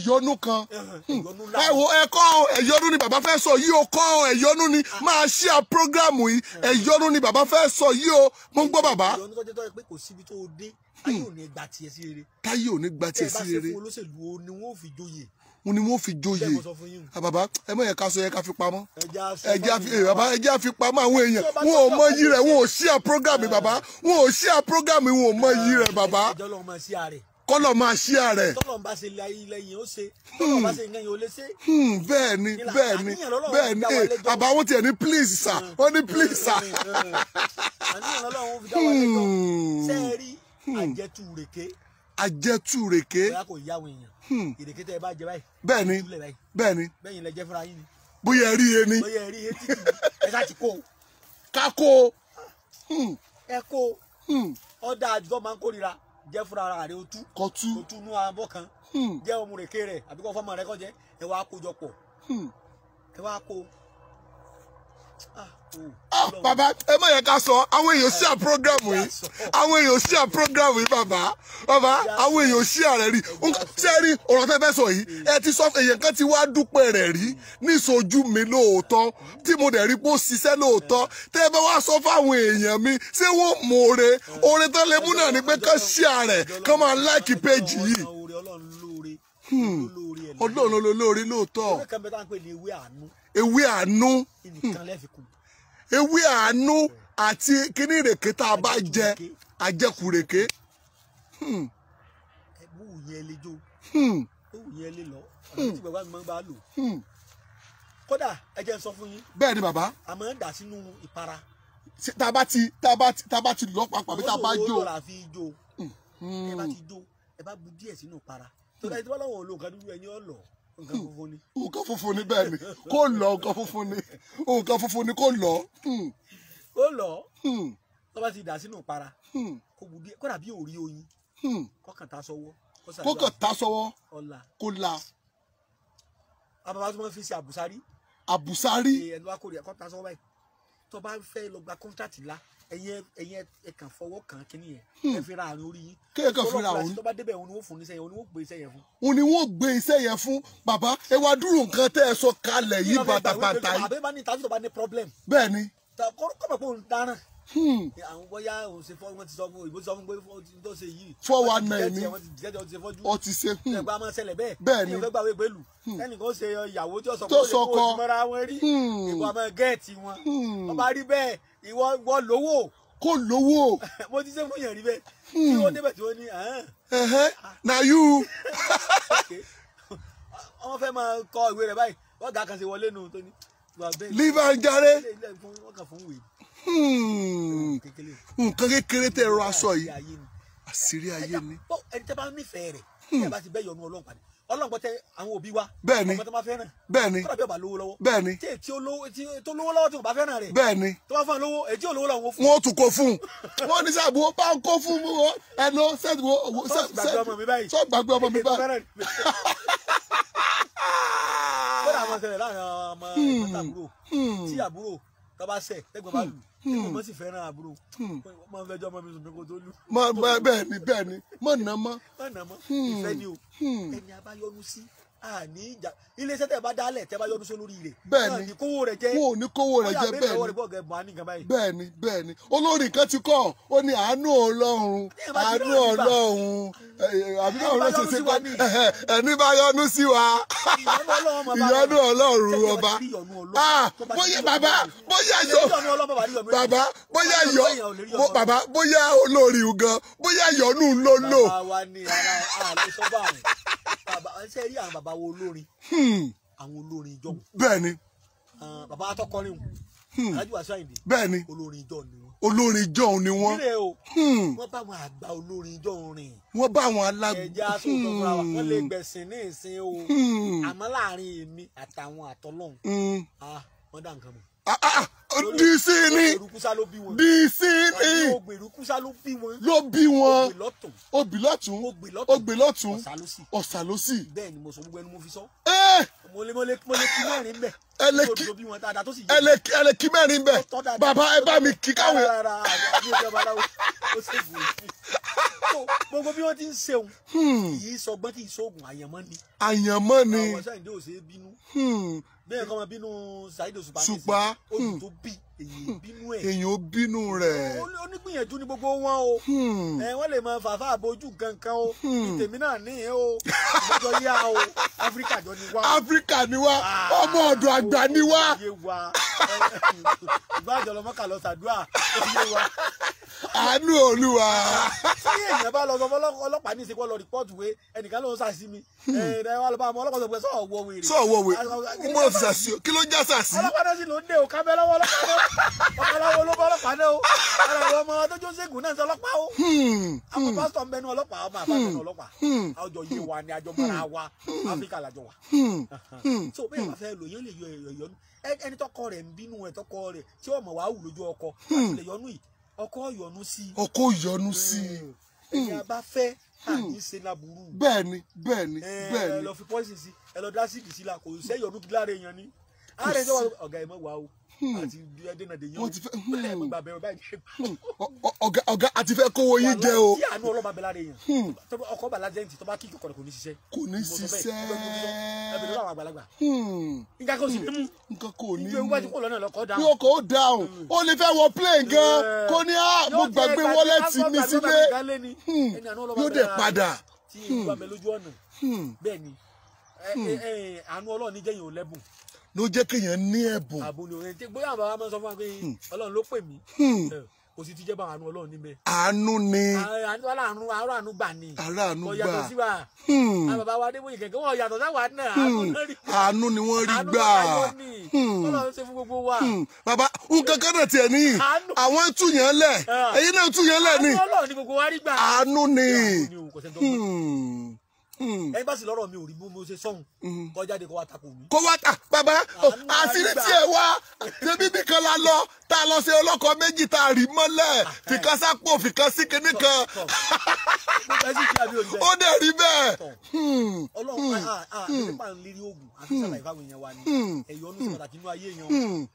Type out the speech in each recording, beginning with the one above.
ẹ̀yọ́nú kan ẹ wo ẹ̀kọ́ ẹ̀yọ́nú ni bàbá fẹ́ sọ yìí o kọ́ ẹ̀yọ́nú ni máa share programu yìí ẹ̀yọ́nú ni bàbá fẹ́ sọ yìí o mo ń gbọ́ bàbá. ẹ̀yọ́nú tó jẹ́ tó yẹ pé kò síbi tó dé táyé ò ní gba tiẹ̀ sí rere. táyé ò ní gba tiẹ̀ sí rere. ẹ bá ṣe fún olóṣèlú ni wọ́n fi joyè. wọn ni wọ́n fi joyè bàbá ẹ mọ̀ yẹ ká sọ yẹ ká fi pamọ́ ẹjẹ́ àfi pamọ́ àwọn èèyàn wọn ò mọ iyì rẹ̀ wọn ò share program bàbá wọn ò share program wọn ò mọ iyì rẹ̀ bàbá kọ́lọ̀ máa share rẹ̀. tọ́lọ̀ ń bá ṣe ilẹ̀ yìí ó ṣe tọ́lọ̀ bá ṣe nǹkan yìí ó lè ṣe. bẹ́ẹ̀ ni bẹ́ẹ̀ ni bàbá wọn tiẹ̀ ní please sir wọ́n ní please sir. àníyàn lọ́lọ́run fi dá wa lẹ́jọ́ sẹ́ẹ̀rí àjẹtúrèké. àjẹtúrèké. bóyá kò yá àwọn èèyàn ìrèké tẹ́ ẹ bá jẹ báyìí. bẹ́ẹ̀ni bẹ́ẹ̀ni. bẹ́yìn lẹ jẹ fúnra yín ni. bóyá ẹ rí e ni. bóyá ẹ rí e títí ẹ sá ti kó. ká kó. ẹ kó ọ̀dà àjọ máa ń kórira jẹ́ fúnra ara rẹ̀ otú. kọtú. otú nú abọ́ kan. jẹ́ ọmọ rèké rẹ̀ àbí kọ́ fọ́mọ rẹ̀ kọ́ jẹ́ ẹ wá kó jọ pọ̀. ẹ wá kó. bàbá ẹ má yẹ ká sọ àwọn èèyàn share program yìí àwọn èèyàn share program yìí bàbá àwọn èèyàn share rẹ̀ rí ṣé rí ọ̀rọ̀ tẹ́ fẹ́ sọ yìí ẹ ti sọ èèyàn kan ti wá dúpẹ́ rẹ̀ rí níṣojú mi lóòótọ́ tí mo dẹ̀ rí pé ó ṣiṣẹ́ lóòótọ́ tẹ́ ẹ bá wá sọ fáwọn èèyàn mi ṣé wọ́n mọ oore tán lè mú náà ni pé kán share rẹ̀ kán máa like page yìí ọlọ́run olóore lóòótọ́ ewé àánú ewé àánú àti kíní ìrèké tá a bá jẹ àjẹkùrèké. ẹ̀bù yẹn lè jó ẹ̀bù yẹn lè lọ ọ̀nà tí bàbá mi máa ń bá lò. kódà ẹ jẹ́ n sọ fún yín. bẹ́ẹ̀ ni bàbá. a máa ń dà sínú ìpara. tá a bá ti lọ papọ̀ àbí tá a bá jó. owó lọ́la fi jó ẹ bá ti jó ẹ bá bu díẹ̀ sínú ìpara tó dáa tí wọ́n lọ́wọ́ olóòkan dúdú ẹni ọ̀lọ́ nǹkan funfun ni. nǹkan funfun ni bẹ́ẹ̀ ni kó lọ nǹkan funfun ni nǹkan funfun ni kó lọ. kó lọ tó bá ti dà sínú ìpara kó bu díẹ̀ kódà bí òrí oyin kọ́kàn tá sọ́wọ́. kọ́kàn tá sọ́wọ́ kó la. àbàbà tó máa fi ṣe àbùsárí. àbùsárí. ẹni wá kórè ẹ̀kọ́ tá sọ́wọ́ báyìí tó bá fẹ́ lọ gba kọ́ńtàtì la ẹ̀yin ẹ̀kan fọwọ́ kan kínní yẹn ẹ fi ra àrùn orí yín. kéèkàn fi ra òun. tó bá débẹ̀ òun ni wọ́n fún níṣẹ́ yẹn òun ni wọ́n gbé iṣẹ́ yẹn fún. òun ni wọ́n gbé iṣẹ́ yẹn fún bàbá ẹ wá dúró nǹkan tẹ́ ẹ sọ kalẹ̀ yìí bàtàbàtà yìí. àbẹ́ bá ní tàbí tó bá ní problem. bẹ́ẹ̀ ni. kọ́mọ̀ pé òun dáràn. àwọn bóyá òun ṣe fọ́ wọn ti sọ fún ìbò sọ fún pé tó ṣe yìí. 419 ni ó ti ṣe. ẹgbẹ́ máa ṣẹlẹ̀ bẹ́ẹ̀. bẹ́ẹ̀ ni. ìfẹ́ gbàwé gbèlú. ẹnìkan ṣe ìyàwó tí ó sọ pé tó ó sọkọ lè kó mọ́ra wọn rí. ìwọ àmọ́ gẹ́ẹ̀tì wọn. ọba rí bẹ́ẹ̀ ìwọ lówó. kó lówó. mo ti ṣe fún yẹn rí bẹ́ẹ̀. tí wọ́n débẹ̀ tí wọ́n ní. na you. wọ́n fẹ́ máa kọ ìwé rẹ̀ báyìí wọ́n gà kan ṣe wọlé nù tó ní. leave and jare. nǹkan kékeré tẹ ẹ̀rọ aṣọ yìí àṣírí ayé ni. ẹni tẹ́ bá nífẹ̀ẹ́ rẹ̀ ẹ bá ti bẹ́ yọnu Ọlọ́run pàdé Ọlọ́run gbọ́tẹ́ àwọn òbí wa. bẹ́ẹ̀ni ọmọ tó bá fẹ́ràn. bẹ́ẹ̀ni kọ́dà bí ọba lówó lọ́wọ́. bẹ́ẹ̀ni tí tó lówó lọ́wọ́ tí kò bá fẹ́ràn rẹ̀. bẹ́ẹ̀ni tó bá fún un lówó èyí tí ò lówó lọ́wọ́ wọn fún. wọ́n tún kó fún un wọ́n ní sábà wọ́n bá ń kó fún wọn ẹnu sẹ́ẹ̀tì wọ́n sọ gbàgbé ọmọ mi báyìí. kódà àwọn ṣẹlẹ̀ láàrin ọmọ àbúrò tí àbúrò tó bá ṣẹ̀ tẹ́gbọ̀n bá lù ọmọ sì fẹ́ràn àbúrò máa ń fẹjọ́ ọmọ mi sùn pé kó tó lù. bẹ́ẹ̀ni mọ̀ nà mọ́. ìfẹ́ ni o ẹni abáyọnu sí àní ìjà iléeṣẹ́ tẹ́ bá dálẹ̀ tẹ́ bá yọnu sí olórí rẹ̀. bẹ́ẹ̀ni ní kówó rẹ̀ jẹ́. wọn ò ní kówó rẹ̀ jẹ́ bẹ́ẹ̀ni olórí kan ti kọ́ ó ní àánú Ọlọ́run àánú Ọlọ́run àbí báwo ló ṣe ṣe kọ́ ẹni bá yọnu sí wa ìyọnu Ọlọ́run ọba bóyá olórí gan bóyá yọnu ló lò. ṣe rí àwọn bàbá wo olórin àwọn olórin ìjọ. bẹ́ẹ̀ni. bàbá atọ́kọrin alájú àṣà ìdè. bẹ́ẹ̀ni. olórin ìjọ ni wọ́n. olórin ìjọ ni wọ́n. nílẹ̀ o wọ́n bá àwọn àgbà olórin ìjọ rìn. wọ́n bá àwọn alágbó. ẹja sọ̀tọ̀ fúnra wa wọ́n lè gbẹ̀sìn ní ìsìn o àmọ́ láàrin èmi àtàwọn àtọ́lọ́hún wọ́n dá nǹkan mọ̀. dìísí ni dìísí ni ló bí wọn obì lọ́tún ọ̀sà lọ́sì. bẹ́ẹ̀ ni mo sọ gbogbo ẹnu mo fi sọ. mo lè kí mẹ́rin bẹ̀. ẹlẹ́kí mẹ́rin bẹ̀ bàbá ẹ bá mi kí káwé. gbogbo bí wọ́n ti ń ṣeun kì í sọgbọ́n kì í sóògùn àyànmọ́ ni. àyànmọ́ ni. àwọn Ṣáìndé ò ṣe é bínú. bẹ́ẹ̀ kọ́ máa bínú Saheed Òṣùpá. Ṣùpá. oṣù tó bí èyí bínú ẹ̀. èyàn ó bínú rẹ̀. onígbìyànjú ni gbogbo wọn o. wọ́n lè máa fàáfà àbójú kankan o. ìtèmi náà ní o. ìjọ yá o. Áfíríkà jọ ni wá. Áfíríkà ni wá. ọmọ ọ̀dọ̀ àgbà ni wá. ìbájọ lọmọ kà lọ sàdúrà. àánú Olúwa. tí èèyàn bá lọ sọ ọlọ́pàá ní ìsìnkú lọ rìpọ́ọ̀tù wé ẹnìkan ló ń sàṣí mi. wọ́n lọ bá ọmọ ọlọ́pàá sọ pé sọ̀rọ̀ wọ wèrè. sọ̀rọ̀ wọ wèrè. mo lọ sí sàṣí o kí ló ń já sàṣí. ọlọ́pàá náà sì ló ń dé o kábẹ́ lọ́wọ́ ọlọ́pàá náà. ọ̀pọ̀lọpọ̀ ló bá ọlọ́pàá náà o. ara àwọn ọmọ tó jó ṣègùn náà ń sọ ọlọ́pàá o. àwọn pásítọ̀ ń bẹnu ọlọ́pàá ọmọ àbájọ ọlọ́pàá. àjọ yìí wà ní àjọ mọ́ra wa Áfíríkà làjọ wà. so bẹ́ẹ̀ bá fẹ́ lò yẹn lè yọ ìyọnu ẹni tọkọ rẹ̀ ń bínú ẹ̀ tọkọ rẹ̀ tí ọmọ wàá wù lójú ọkọ lè yọnu yìí ọkọ yọnu sí i. ọkọ yọnu sí i. ẹni a bá fẹ́ àní ṣe láburú. bẹ́ẹ̀ni bẹ́ẹ̀ni bẹ́ẹ̀ni. ẹ lọ fi pọ́ìsì sí ẹ lọ dá síìkì sí la kò sẹ́ yọnu lára èèyàn ni. ààrẹ ìjọba ọ̀gá ẹ̀ mọ̀ wá o àti ẹdínà dè yan o ẹ mọ̀ gbà bẹ̀rẹ̀ báyìí. ọ̀gá àti fẹ́ kówó yín jẹ o. tí àánú ọlọ́ba bẹ lára èèyàn ọkọ̀ bàlá jẹ́ǹtì tó bá kí ìkọ̀kọ̀ kò ní ṣiṣẹ́. kò ní ṣiṣẹ́. ẹ bẹ̀rẹ̀ lọ́wọ́ àgbàlagbà. nǹkan kò sì ní mú. nǹkan kò ní mú. ìgbé wájú kò lọ́nà lọ́kọ̀ dáhùn. bí ọkọ̀ ó dáhùn ó lè fẹ́ wọ plane gan kó ní mo gbàgbé wọ́lẹ́tì mi sílé yóò dẹ̀ padà. tí ìlú àmì lójú ọ̀nà bẹ́ẹ̀ ni àánú Ọlọ́run ní jẹ́yìn ò lẹ́bùn. ló jẹ́ kéèyàn ní ẹ̀bùn. àbò ni òun bóyá àwọn bàbá máa ń sọ fún wa pé Ọlọ́run ló pè mí kò sì ti jẹ́ bá àánú Ọlọ́run níbẹ̀. àánú ni. àánú gbà ni. àánú gbà. kò yàtọ̀ sí wa. àwọn bàbá wa Adébóyè kẹ̀kẹ́ wọn yàtọ̀ sáwà náà. àánú ni wọ́n rí gbà. Ọlọ́run ṣe fún gbogbo wa. bàbá nǹkan kan náà tiẹ̀ ní àwọn túyàn lẹ̀ ẹ̀yin náà túyàn lẹ̀ ni. àánú Ọlọ́run ni gbogbo wa rí gbà. àánú ni. ẹ bá sì lọ́rọ̀ mi ò rí bó mo ṣe sọ́hun kó jáde kó wá takò mí. kó wá ta bàbá àṣírí tí ẹ wá ṣebí bí kan la lọ tá a lọ ṣe ọlọ́kọ méjì tá a rí mọ́lẹ̀ fìkan sápò fìkan sí kinní kan ó dẹ̀ rí bẹ́ẹ̀. Ọlọ́run nípa ìlérí oògùn àti sàlàyé fáwọn èèyàn wa ni ẹ̀yọ́nú sí pàtàkì inú ayé èèyàn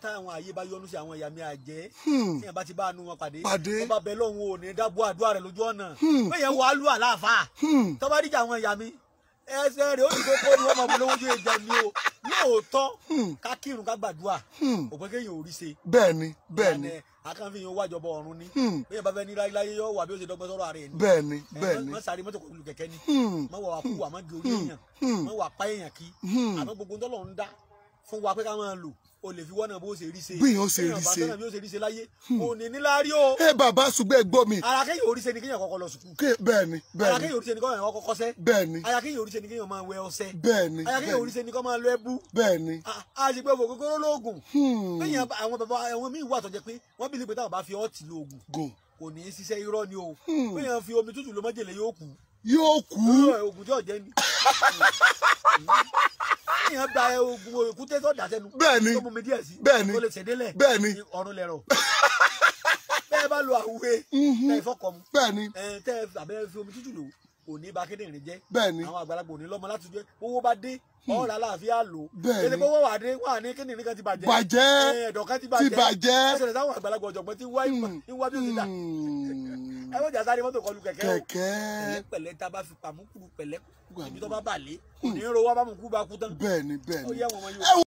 táwọn ayé bá yọ́nú sí àwọn ẹ̀yà mi àjẹ́ tí yẹn bá ti bá àánú wọn pàdé tó bá bẹ lọ́hùn ò ní dábò àdúrà rẹ̀ lójú ọ̀nà bẹ́ẹ̀ yẹn wọ alú àláàfà tó bá díjà àwọn ẹ̀yà mi ẹsẹ̀ rẹ̀ ó ní kókó ni wọ́n máa mú lówó ju ìjà ni o lóòótọ́ ká kírun ká gbàdúrà òpin kéèyàn ò rí ṣe. bẹ́ẹ̀ni bẹ́ẹ̀ni akánfìyàn wájọbọ ọ̀run ni bẹ́ẹ̀ bá fẹ́ ní láyé yọ wà bí ó ṣe dọ́gbọ́n sọ̀rọ̀ ààrẹ ni. bẹ́ẹ̀ni bẹ́ẹ̀ni. má sáré mọ́tò kò lu kẹ̀kẹ́ ni má wà wà kú wà má gé orí èèyàn má wà pa èèyàn kí àmọ́ gbogbo ńtọ́lọ̀ ń dá fún wa pé ká máa lò o lè fi wọ́nà bó ṣe rí ṣe. bí yóò ṣe rí ṣe bí yóò ṣe rí ṣe láyé kò ní níláárí o. ẹ bàbá ṣùgbọ́n ẹ gbọ́ mi. ara kéèyàn orí ṣe ni kéèyàn kọ́kọ́ lọ sùkúù. bẹ́ẹ̀ni bẹ́ẹ̀ni. ara kéèyàn orí ṣe ni kéèyàn kọ́kọ́ kọ́ṣẹ́. bẹ́ẹ̀ni. ara kéèyàn orí ṣe ni kéèyàn máa wẹ ọṣẹ. bẹ́ẹ̀ni. ara kéèyàn orí ṣe ni kéèyàn máa lọ ẹbú. bẹ́ẹ̀ni. a sì pé ògógóró lóògùn. kéèyàn àwọn bàbá àwọn míì wà tó jẹ́ pé wọ́n bí nípe táwọn bá fi ọtí lóògùn kò ní í ṣiṣẹ́ irọ́ ni o. kéèyàn fi omi tútù ló májèlé yóò kú. yóò kú. oògùn tí ò jẹ́ ni èèyàn gba oògùn òkúté tó dà sẹ́nu. bẹ́ẹ̀ni tó mú mi díẹ̀ sí. bẹ́ẹ̀ni tó lè ṣèdélẹ̀. bẹ́ẹ̀ni ọ̀run lẹ̀rọ. bẹ́ẹ̀ bá lo àwùwé tẹ́ ẹ fọ́kọ̀ mu. bẹ́ẹ̀ni tẹ́ ẹ àbẹ́ fi omi tútù lò kò ní ba kíndìnrín jẹ́. bẹ́ẹ̀ni àwọn àgbàlagbà ò ní lọ́mọ láti jẹ́ owó bá dé ọ̀rọ̀ aláàfíà lò. bẹ́ẹ̀ni kéde kówó wà dé wà ní kíndìnrín kan ti bàjẹ́. ẹ̀dọ̀ kan ti bàjẹ́. ẹsẹ̀ táwọn àgbàlagbà ọ̀jọ̀gbọ́n ti wá ìwà bí ó ti dà. ẹ wọ́n jà sáré mọ́tò kọlu kẹ̀kẹ́ o. pẹ̀lẹ́ tá a bá fi pàmùkùrù pẹ̀lẹ́ ibi tó bá bà lé kò ní ro wá bá mú kú bá kú tán. bẹ́ẹ̀ni bẹ́ẹ̀ni. ó yẹ wọn yóò.